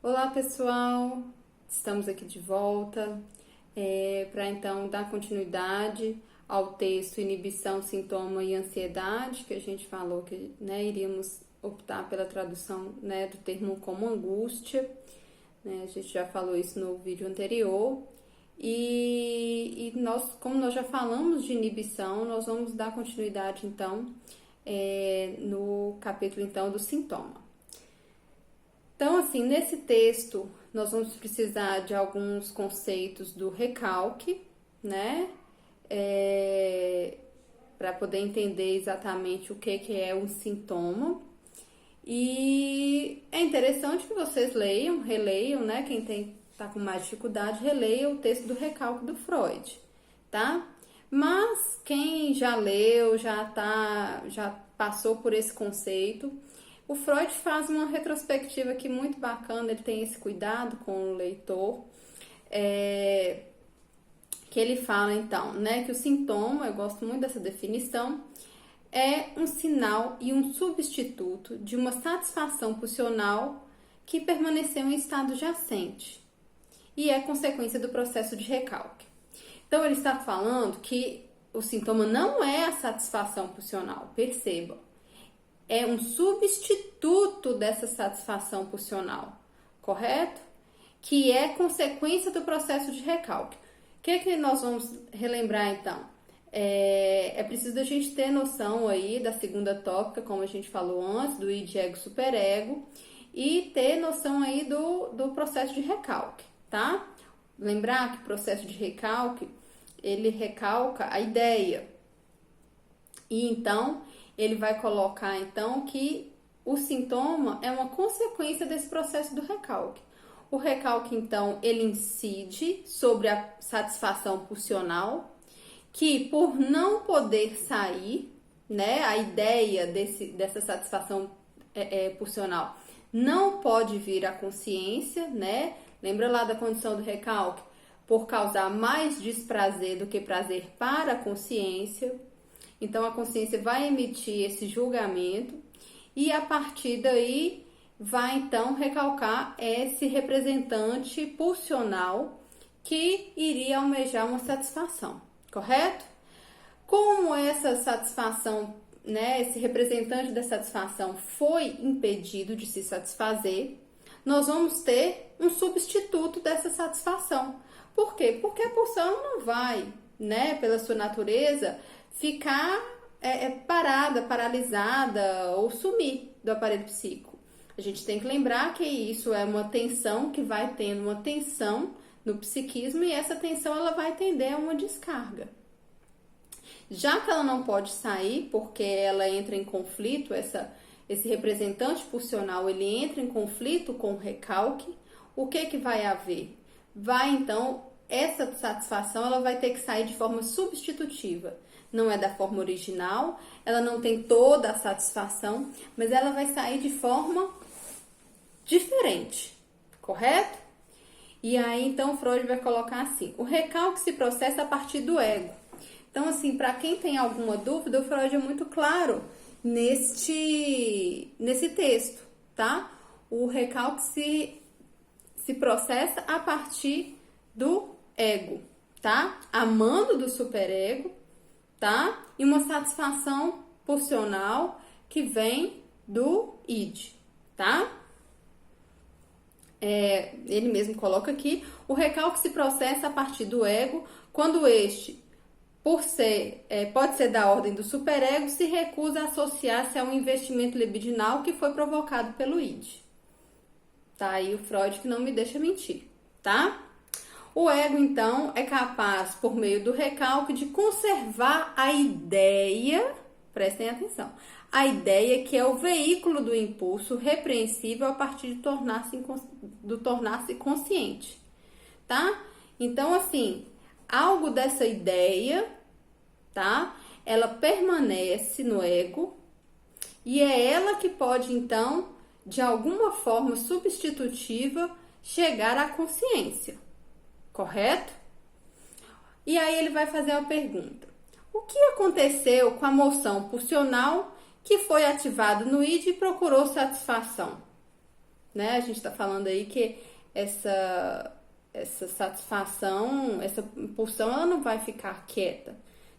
Olá pessoal, estamos aqui de volta para então dar continuidade ao texto Inibição, Sintoma e Ansiedade, que a gente falou que iríamos optar pela tradução do termo como angústia, a gente já falou isso no vídeo anterior. E nós, como nós já falamos de inibição, nós vamos dar continuidade então no capítulo então do sintoma. Então, assim, nesse texto, nós vamos precisar de alguns conceitos do recalque, para poder entender exatamente o que é um sintoma. E é interessante que vocês releiam, quem tá com mais dificuldade, releia o texto do recalque do Freud, tá? Mas quem já leu, já passou por esse conceito, o Freud faz uma retrospectiva aqui muito bacana, ele tem esse cuidado com o leitor, que ele fala então, que o sintoma, eu gosto muito dessa definição, é um sinal e um substituto de uma satisfação pulsional que permaneceu em estado jacente e é consequência do processo de recalque. Então ele está falando que o sintoma não é a satisfação pulsional, perceba. É um substituto dessa satisfação pulsional, correto? Que é consequência do processo de recalque. O que nós vamos relembrar então? É preciso a gente ter noção aí da segunda tópica, como a gente falou antes, do id, ego, superego, e ter noção aí do processo de recalque, tá? Lembrar que o processo de recalque, ele recalca a ideia. E então, ele vai colocar então que o sintoma é uma consequência desse processo do recalque. O recalque, então, ele incide sobre a satisfação pulsional, que por não poder sair, a ideia dessa satisfação pulsional não pode vir à consciência, Lembra lá da condição do recalque? Por causar mais desprazer do que prazer para a consciência. Então, a consciência vai emitir esse julgamento e, a partir daí, vai, então, recalcar esse representante pulsional que iria almejar uma satisfação, correto? Como essa satisfação, esse representante da satisfação foi impedido de se satisfazer, nós vamos ter um substituto dessa satisfação. Por quê? Porque a pulsão não vai, pela sua natureza, ficar parada, paralisada ou sumir do aparelho psíquico. A gente tem que lembrar que isso é uma tensão que vai tendo uma tensão no psiquismo e essa tensão ela vai tender a uma descarga. Já que ela não pode sair porque ela entra em conflito, esse representante pulsional ele entra em conflito com o recalque, o que vai haver? Então, essa satisfação ela vai ter que sair de forma substitutiva. Não é da forma original, ela não tem toda a satisfação, mas ela vai sair de forma diferente, correto? E aí, então, Freud vai colocar assim, o recalque se processa a partir do ego. Então, assim, para quem tem alguma dúvida, o Freud é muito claro nesse texto, tá? O recalque se processa a partir do ego, tá? Amando do superego, tá? E uma satisfação pulsional que vem do id, tá? Ele mesmo coloca aqui, o recalque se processa a partir do ego, quando este, pode ser da ordem do superego, se recusa a associar-se a um investimento libidinal que foi provocado pelo id. Tá aí o Freud que não me deixa mentir, tá? O ego, então, é capaz, por meio do recalque, de conservar a ideia, prestem atenção, a ideia que é o veículo do impulso repreensível a partir de tornar-se consciente, tá? Então, assim, algo dessa ideia, tá? Ela permanece no ego e é ela que pode, então, de alguma forma substitutiva, chegar à consciência. Correto? E aí ele vai fazer a pergunta. O que aconteceu com a moção pulsional que foi ativada no id e procurou satisfação? né? A gente está falando aí que essa satisfação, essa pulsão, ela não vai ficar quieta,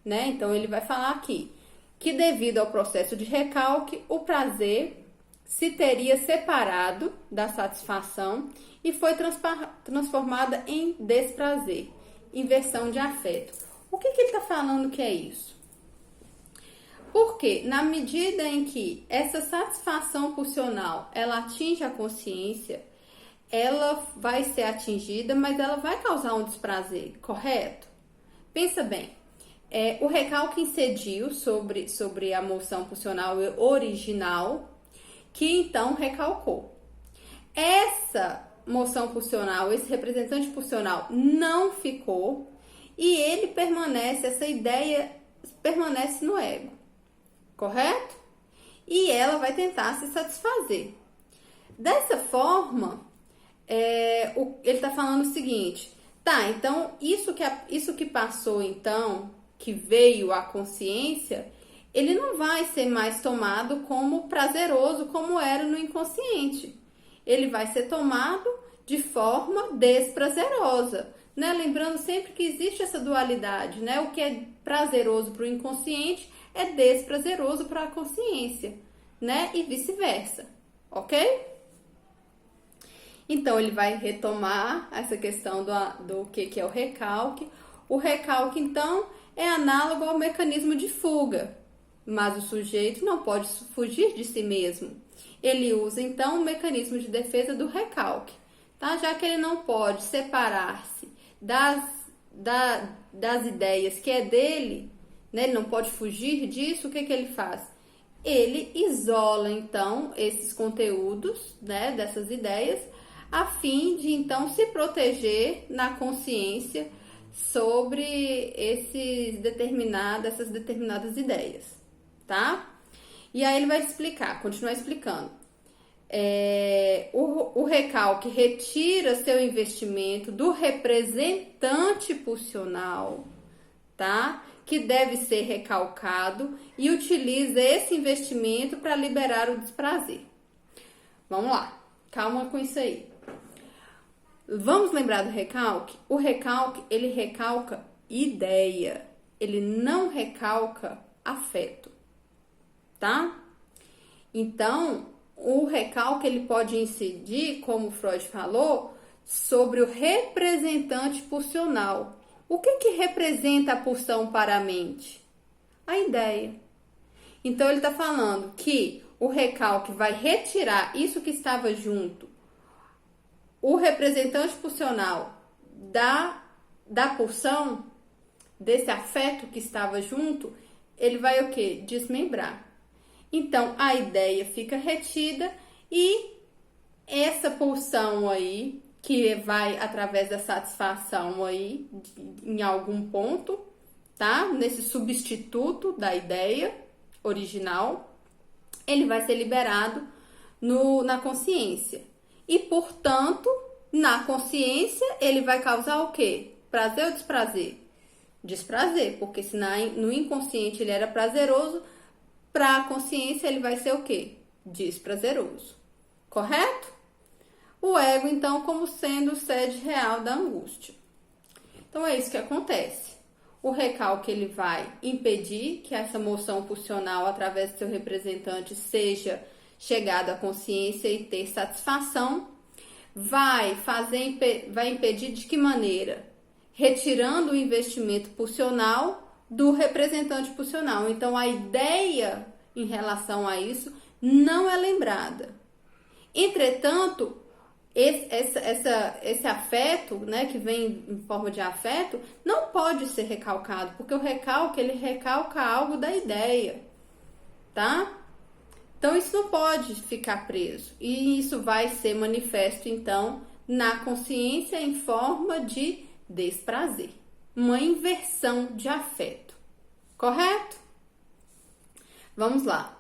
né? Então, ele vai falar aqui que devido ao processo de recalque, o prazer se teria separado da satisfação e foi transformada em desprazer, inversão de afeto. O que ele está falando que é isso? Porque na medida em que essa satisfação pulsional ela atinge a consciência, ela vai ser atingida, mas ela vai causar um desprazer, correto? Pensa bem, o recalque incidiu sobre a moção pulsional original, que então recalcou. Essa moção pulsional, esse representante pulsional não ficou e ele permanece, essa ideia permanece no ego, correto? E ela vai tentar se satisfazer. Dessa forma, ele está falando o seguinte, tá, então isso que passou então, que veio à consciência, ele não vai ser mais tomado como prazeroso como era no inconsciente. Ele vai ser tomado de forma desprazerosa, né? Lembrando sempre que existe essa dualidade, né? O que é prazeroso para o inconsciente é desprazeroso para a consciência, né? E vice-versa, ok? Então, ele vai retomar essa questão do que é o recalque. O recalque, então, é análogo ao mecanismo de fuga, mas o sujeito não pode fugir de si mesmo. Ele usa, então, o mecanismo de defesa do recalque, tá? Já que ele não pode separar-se das ideias que é dele, né? Ele não pode fugir disso, o que ele faz? Ele isola, então, esses conteúdos, né, dessas ideias, a fim de, então, se proteger na consciência sobre essas determinadas ideias, tá? E aí ele vai explicar, continuar explicando. O recalque retira seu investimento do representante pulsional, tá? Que deve ser recalcado e utiliza esse investimento para liberar o desprazer. Vamos lá, calma com isso aí. Vamos lembrar do recalque? O recalque, ele recalca ideia, ele não recalca afeto, tá? Então, o recalque, ele pode incidir, como Freud falou, sobre o representante pulsional. O que representa a pulsão para a mente? A ideia. Então, ele está falando que o recalque vai retirar isso que estava junto, o representante pulsional da pulsão, desse afeto que estava junto, ele vai o quê? Desmembrar. Então, a ideia fica retida e essa pulsão aí, que vai através da satisfação aí, em algum ponto, tá? Nesse substituto da ideia original, ele vai ser liberado na consciência. E, portanto, na consciência, ele vai causar o quê? Prazer ou desprazer? Desprazer, porque se no inconsciente ele era prazeroso, para a consciência ele vai ser o quê? Desprazeroso. Correto? O ego, então, como sendo sede real da angústia. Então, é isso que acontece. O recalque, ele vai impedir que essa moção pulsional, através do seu representante, seja chegada à consciência e ter satisfação. Vai impedir de que maneira? Retirando o investimento pulsional do representante pulsional. Então, a ideia em relação a isso não é lembrada. Entretanto, esse afeto, né, que vem em forma de afeto, não pode ser recalcado, porque o recalque, ele recalca algo da ideia, tá? Então, isso não pode ficar preso. E isso vai ser manifesto, então, na consciência em forma de desprazer. Uma inversão de afeto. Correto? Vamos lá.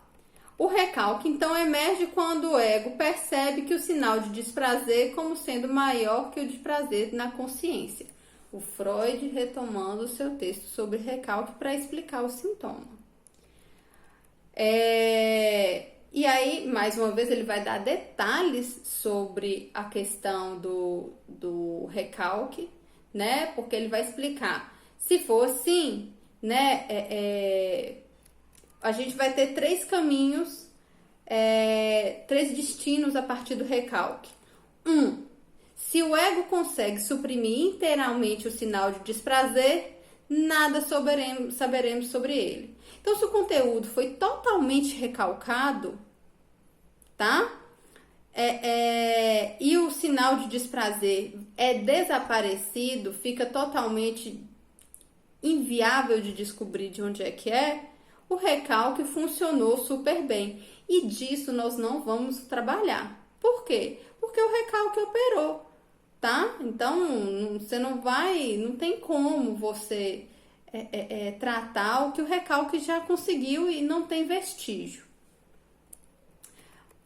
O recalque, então, emerge quando o ego percebe que o sinal de desprazer como sendo maior que o de prazer na consciência. O Freud retomando o seu texto sobre recalque para explicar o sintoma. E aí, mais uma vez, ele vai dar detalhes sobre a questão do recalque, né? Porque ele vai explicar. Se for assim, né? A gente vai ter três caminhos, três destinos a partir do recalque. Se o ego consegue suprimir inteiramente o sinal de desprazer, nada saberemos sobre ele. Então, se o conteúdo foi totalmente recalcado, tá? E o sinal de desprazer é desaparecido, fica totalmente inviável de descobrir de onde é que é, o recalque funcionou super bem. E disso nós não vamos trabalhar. Por quê? Porque o recalque operou, tá? Então, você não tem como você tratar o que o recalque já conseguiu e não tem vestígio.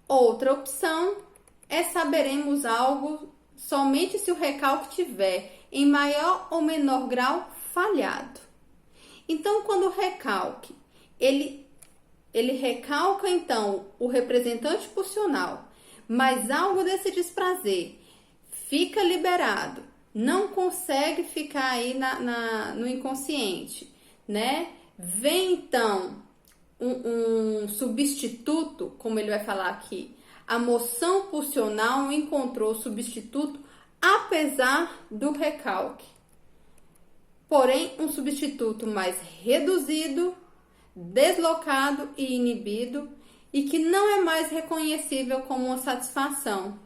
Outra opção é saberemos algo somente se o recalque tiver em maior ou menor grau falhado. Então, quando o recalque, ele recalca então o representante pulsional, mas algo desse desprazer fica liberado, não consegue ficar aí no inconsciente, né? Vem então um substituto, como ele vai falar aqui, a moção pulsional encontrou substituto apesar do recalque. Porém, um substituto mais reduzido, deslocado e inibido e que não é mais reconhecível como uma satisfação.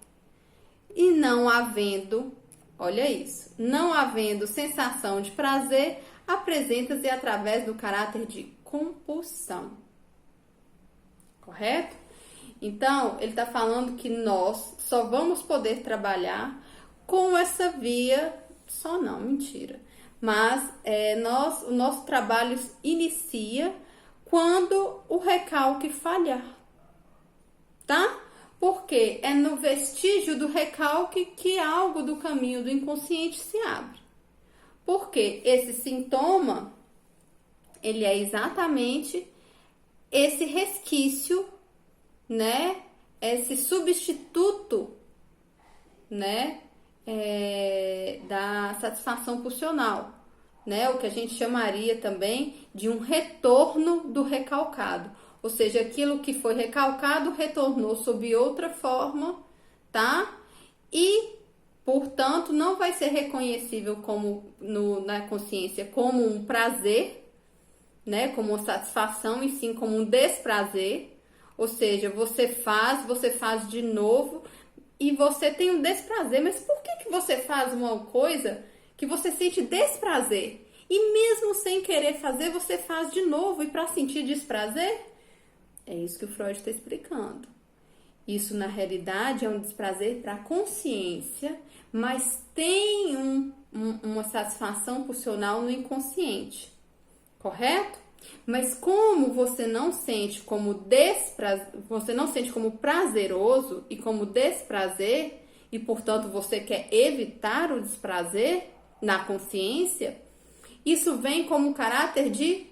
E não havendo, olha isso, não havendo sensação de prazer, apresenta-se através do caráter de compulsão. Correto? Então, ele está falando que nós só vamos poder trabalhar com essa via, só não, mentira. Mas o nosso trabalho inicia quando o recalque falhar, tá? Porque é no vestígio do recalque que algo do caminho do inconsciente se abre. Porque esse sintoma, ele é exatamente esse resquício, né? Esse substituto, né? Da satisfação pulsional, né? O que a gente chamaria também de um retorno do recalcado. Ou seja, aquilo que foi recalcado retornou sob outra forma, tá? E, portanto, não vai ser reconhecível na consciência como um prazer, né? Como uma satisfação, e sim como um desprazer. Ou seja, você faz de novo e você tem um desprazer. Mas por que você faz uma coisa que você sente desprazer? E mesmo sem querer fazer, você faz de novo e para sentir desprazer? É isso que o Freud está explicando. Isso, na realidade, é um desprazer para a consciência, mas tem uma satisfação pulsional no inconsciente, correto? Mas como você não sente como você não sente como prazeroso e como desprazer, e portanto você quer evitar o desprazer na consciência, isso vem como caráter de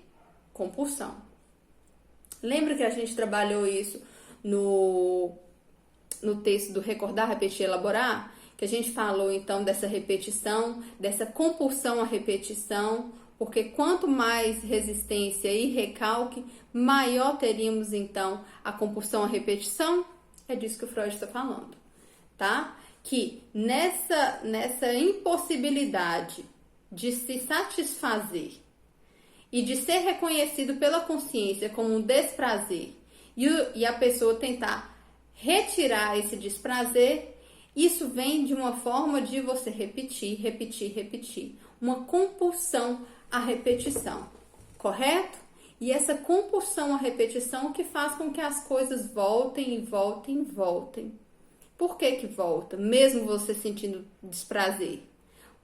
compulsão. Lembra que a gente trabalhou isso no texto do Recordar, Repetir, Elaborar? Que a gente falou então dessa repetição, dessa compulsão à repetição, porque quanto mais resistência e recalque, maior teríamos então a compulsão à repetição. É disso que o Freud está falando, tá? Que nessa impossibilidade de se satisfazer e de ser reconhecido pela consciência como um desprazer e a pessoa tentar retirar esse desprazer, isso vem de uma forma de você repetir, repetir, repetir. Uma compulsão à repetição, correto? E essa compulsão à repetição que faz com que as coisas voltem e voltem e voltem. Por que volta? Mesmo você sentindo desprazer?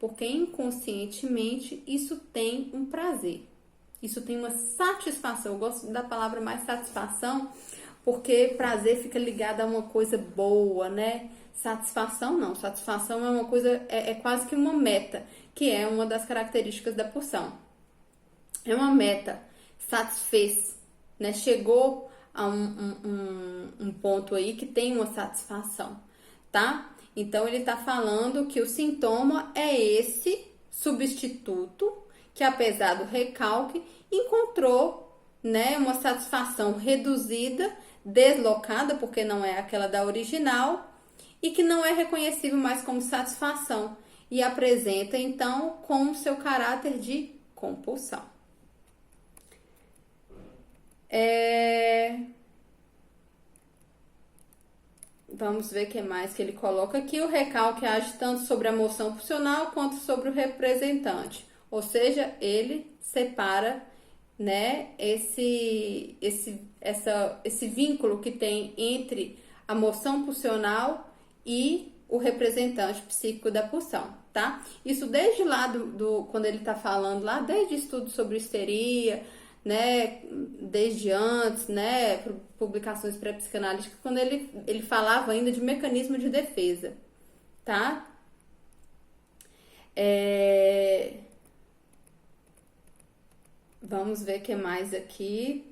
Porque inconscientemente isso tem um prazer. Isso tem uma satisfação. Eu gosto da palavra mais satisfação, porque prazer fica ligado a uma coisa boa, né? Satisfação não. Satisfação é uma coisa, é quase que uma meta, que é uma das características da pulsão. É uma meta, satisfez, né? Chegou a um ponto aí que tem uma satisfação, tá? Então, ele tá falando que o sintoma é esse substituto que, apesar do recalque, encontrou, né, uma satisfação reduzida, deslocada, porque não é aquela da original, e que não é reconhecível mais como satisfação, e apresenta, então, com o seu caráter de compulsão. Vamos ver o que mais que ele coloca aqui. O recalque age tanto sobre a moção pulsional quanto sobre o representante. Ou seja, ele separa, né, esse vínculo que tem entre a moção pulsional e o representante psíquico da pulsão, tá? Isso desde lá quando ele tá falando lá, desde estudos sobre histeria, né, desde antes, né, publicações pré-psicanalíticas, quando ele falava ainda de mecanismo de defesa, tá? Vamos ver o que mais aqui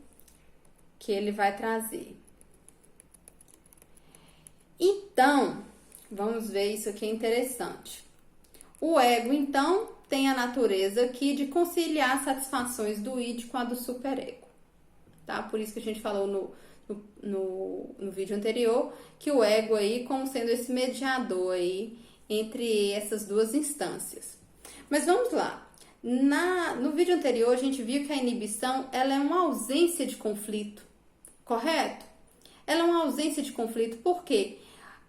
que ele vai trazer. Então, vamos ver, isso aqui é interessante. O ego, então, tem a natureza aqui de conciliar as satisfações do id com a do superego, tá? Por isso que a gente falou no vídeo anterior, que o ego aí como sendo esse mediador aí entre essas duas instâncias. Mas vamos lá. No vídeo anterior, a gente viu que a inibição, ela é uma ausência de conflito, correto? Ela é uma ausência de conflito, por quê?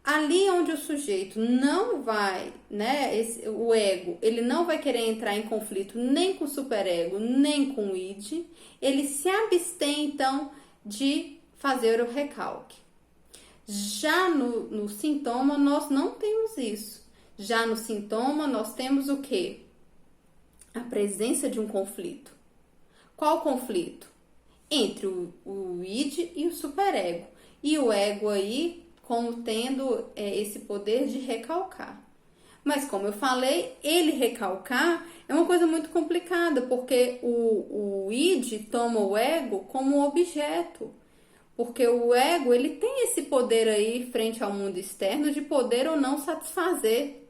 Ali onde o sujeito não vai, né, o ego, ele não vai querer entrar em conflito nem com o superego, nem com o id, ele se abstém, então, de fazer o recalque. Já no sintoma, nós não temos isso. Já no sintoma, nós temos o quê? A presença de um conflito. Qual conflito? Entre o id e o superego. E o ego aí como tendo esse poder de recalcar. Mas como eu falei, ele recalcar é uma coisa muito complicada, porque o id toma o ego como objeto. Porque o ego, ele tem esse poder aí frente ao mundo externo de poder ou não satisfazer,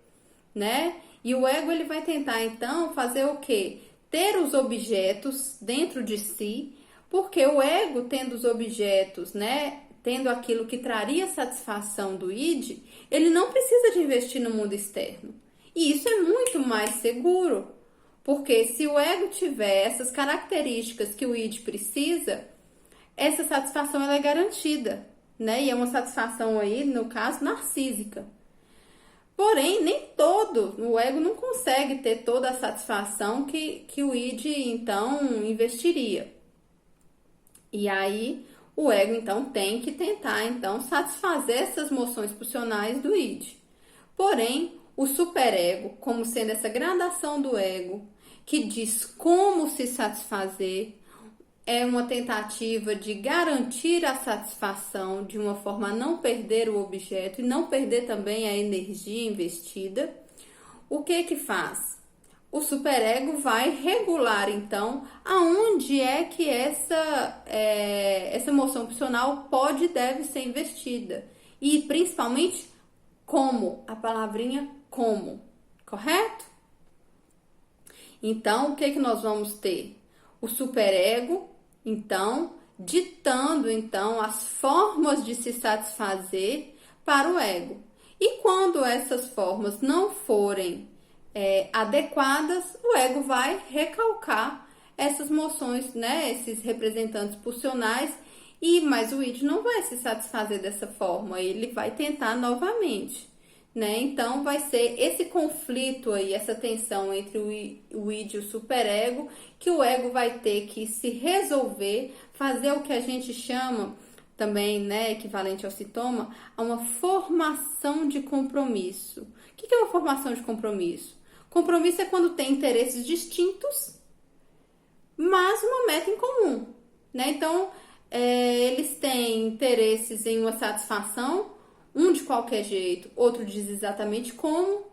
né? E o ego, ele vai tentar então fazer o quê? Ter os objetos dentro de si, porque o ego tendo os objetos, né, tendo aquilo que traria satisfação do id, ele não precisa de investir no mundo externo. E isso é muito mais seguro, porque se o ego tiver essas características que o id precisa, essa satisfação ela é garantida, né? E é uma satisfação aí, no caso, narcísica. Porém, nem o ego não consegue ter toda a satisfação que o id, então, investiria. E aí, o ego, então, tem que tentar, então, satisfazer essas moções pulsionais do id. Porém, o superego, como sendo essa gradação do ego, que diz como se satisfazer, é uma tentativa de garantir a satisfação de uma forma a não perder o objeto e não perder também a energia investida. O que faz? O superego vai regular, então, aonde é que essa moção pulsional pode e deve ser investida. E, principalmente, como. A palavrinha como. Correto? Então, o que nós vamos ter? O superego, então, ditando, então, as formas de se satisfazer para o ego. E quando essas formas não forem adequadas, o ego vai recalcar essas moções, né, esses representantes pulsionais, mas o id não vai se satisfazer dessa forma, ele vai tentar novamente, né? Então vai ser esse conflito aí, essa tensão entre o id e o superego, que o ego vai ter que se resolver, fazer o que a gente chama também, né, equivalente ao sintoma, a uma formação de compromisso. O que é uma formação de compromisso? Compromisso é quando tem interesses distintos, mas uma meta em comum, né? Então, eles têm interesses em uma satisfação, um de qualquer jeito, outro diz exatamente como,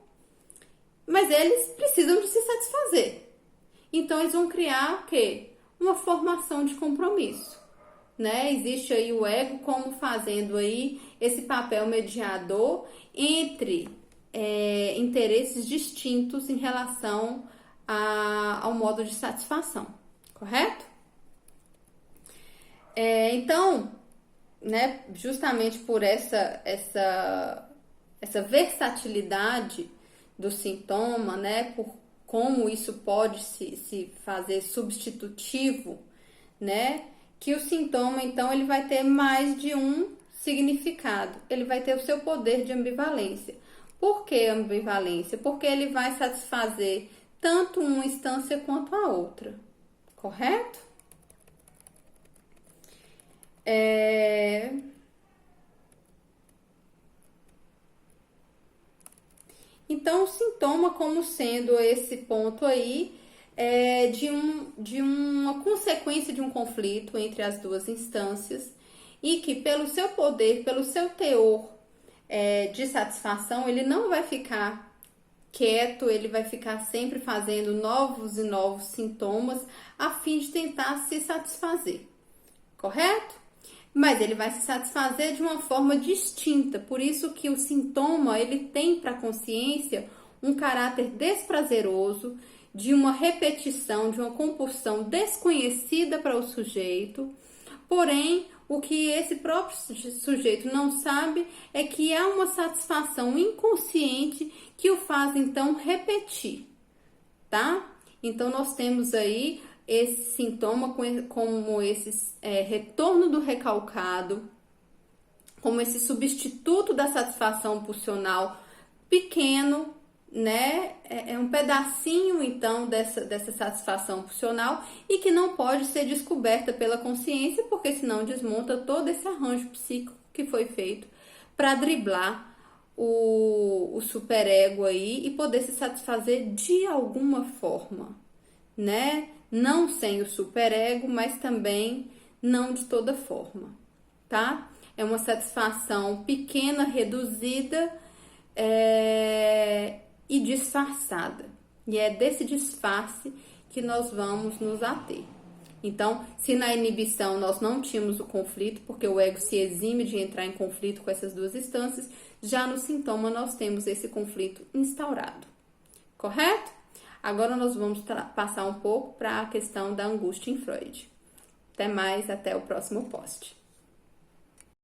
mas eles precisam de se satisfazer. Então, eles vão criar o quê? Uma formação de compromisso. né? Existe aí o ego como fazendo aí esse papel mediador entre interesses distintos em relação ao modo de satisfação, correto? Então, né, justamente por essa versatilidade do sintoma, né, por como isso pode se fazer substitutivo, né, que o sintoma, então, ele vai ter mais de um significado, ele vai ter o seu poder de ambivalência. Por que ambivalência? Porque ele vai satisfazer tanto uma instância quanto a outra, correto? Então, o sintoma como sendo esse ponto aí de uma consequência de um conflito entre as duas instâncias e que pelo seu poder, pelo seu teor de satisfação, ele não vai ficar quieto, ele vai ficar sempre fazendo novos e novos sintomas a fim de tentar se satisfazer, correto? Mas ele vai se satisfazer de uma forma distinta, por isso que o sintoma ele tem para a consciência um caráter desprazeroso, de uma repetição, de uma compulsão desconhecida para o sujeito. Porém, o que esse próprio sujeito não sabe é que há uma satisfação inconsciente que o faz então repetir, tá? Então nós temos aí esse sintoma como esse retorno do recalcado, como esse substituto da satisfação pulsional pequeno, né? É um pedacinho então dessa satisfação pulsional e que não pode ser descoberta pela consciência, porque senão desmonta todo esse arranjo psíquico que foi feito para driblar o superego aí e poder se satisfazer de alguma forma, né? Não sem o superego, mas também não de toda forma, tá? É uma satisfação pequena, reduzida e disfarçada. E é desse disfarce que nós vamos nos ater. Então, se na inibição nós não tínhamos o conflito, porque o ego se exime de entrar em conflito com essas duas instâncias, já no sintoma nós temos esse conflito instaurado, correto? Agora nós vamos passar um pouco para a questão da angústia em Freud. Até mais, até o próximo post.